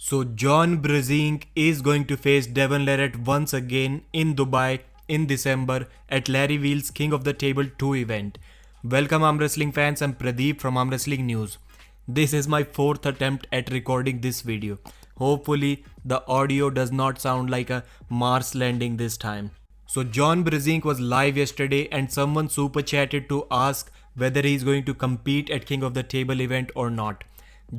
So John Brzenk is going to face Devon Larratt once again in Dubai in December at Larry Wheels King of the Table 2 event. Welcome arm wrestling fans, I'm Pradeep from Arm Wrestling News. This is my fourth attempt at recording this video. Hopefully the audio does not sound like a Mars landing this time. So John Brzenk was live yesterday and someone super chatted to ask whether he's going to compete at King of the Table event or not.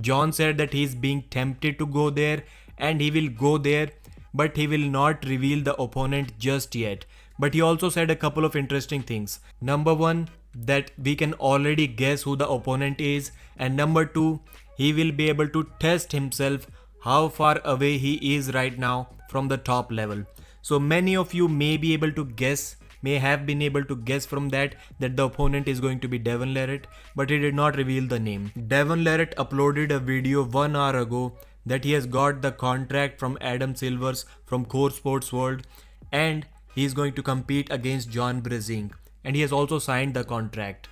John said that he's being tempted to go there and he will go there, but he will not reveal the opponent just yet. But he also said a couple of interesting things. Number one, that we can already guess who the opponent is, and number two, he will be able to test himself how far away he is right now from the top level. So many of you may be able to guess, may have been able to guess from that the opponent is going to be Devon Larratt, but he did not reveal the name. Devon Larratt uploaded a video 1 hour ago that he has got the contract from Adam Silvers from Core Sports World and he is going to compete against John Brzenk, and he has also signed the contract.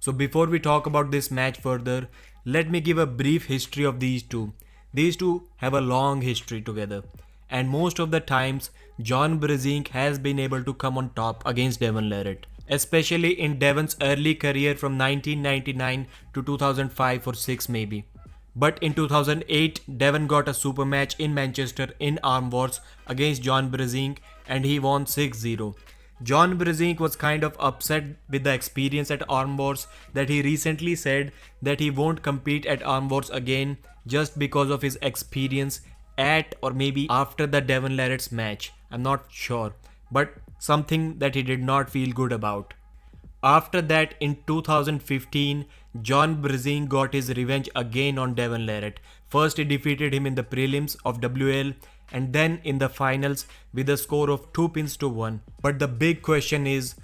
So before we talk about this match further, let me give a brief history of these two. These two have a long history together, and most of the times John Brzenk has been able to come on top against Devon Larratt, especially in Devon's early career from 1999 to 2005 or 6 maybe. But in 2008, Devon got a super match in Manchester in Arm Wars against John Brzenk and he won 6-0. John Brzenk was kind of upset with the experience at Arm Wars that he recently said that he won't compete at Arm Wars again just because of his experience at or maybe after the Devon Larratt's match. I'm not sure, but something that he did not feel good about. After that, in 2015, John Brzenk got his revenge again on Devon Larratt. First, he defeated him in the prelims of WL and then in the finals with a score of 2-1. But the big question is,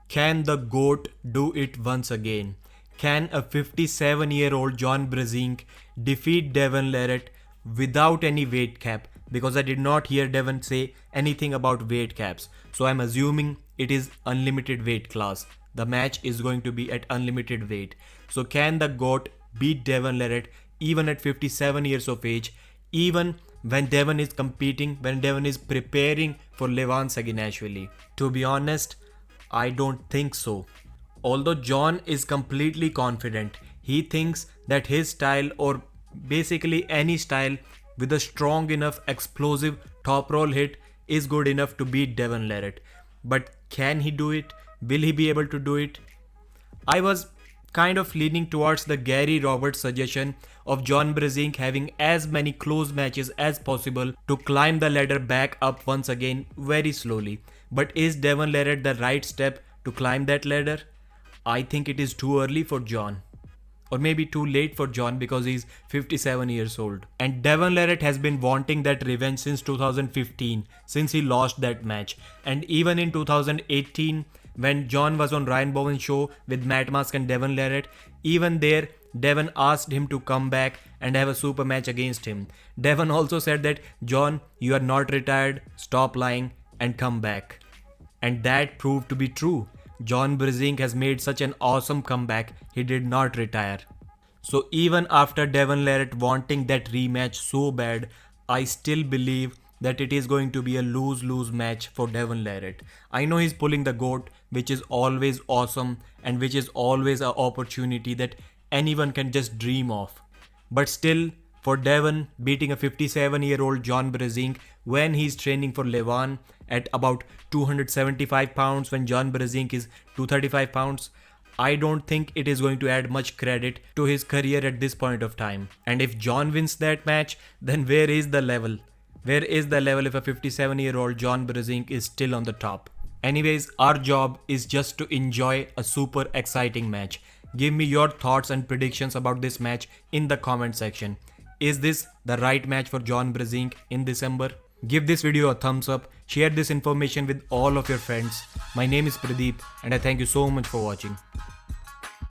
can the GOAT do it once again? Can a 57-year-old John Brzenk defeat Devon Larratt without any weight cap? Because I did not hear Devon say anything about weight caps. So I'm assuming it is unlimited weight class. The match is going to be at unlimited weight. So can the GOAT beat Devon Larratt even at 57 years of age, even when Devon is competing, when Devon is preparing for Levan Saginashvili? To be honest, I don't think so. Although John is completely confident, he thinks that his style, or basically any style with a strong enough explosive top roll hit, is good enough to beat Devon Larratt. But can he do it? Will he be able to do it? I was kind of leaning towards the Gary Roberts suggestion of John Brzenk having as many close matches as possible to climb the ladder back up once again very slowly. But is Devon Larratt the right step to climb that ladder? I think it is too early for John. Or maybe too late for John because he's 57 years old. And Devon Larratt has been wanting that revenge since 2015, since he lost that match. And even in 2018, when John was on Ryan Bowen's show with Matt Mask and Devon Larratt, even there, Devon asked him to come back and have a super match against him. Devon also said that, John, you are not retired, stop lying and come back. And that proved to be true. John Brzenk has made such an awesome comeback, he did not retire. So even after Devon Larratt wanting that rematch so bad, I still believe that it is going to be a lose-lose match for Devon Larratt. I know he's pulling the GOAT, which is always awesome and which is always an opportunity that anyone can just dream of. But still, for Devon beating a 57-year-old John Brzenk when he's training for Levan at about 275 pounds when John Brzenk is 235 pounds, I don't think it is going to add much credit to his career at this point of time. And if John wins that match, then where is the level? Where is the level if a 57-year-old John Brzenk is still on the top? Anyways, our job is just to enjoy a super exciting match. Give me your thoughts and predictions about this match in the comment section. Is this the right match for John Brzenk in December? Give this video a thumbs up, share this information with all of your friends. My name is Pradeep and I thank you so much for watching.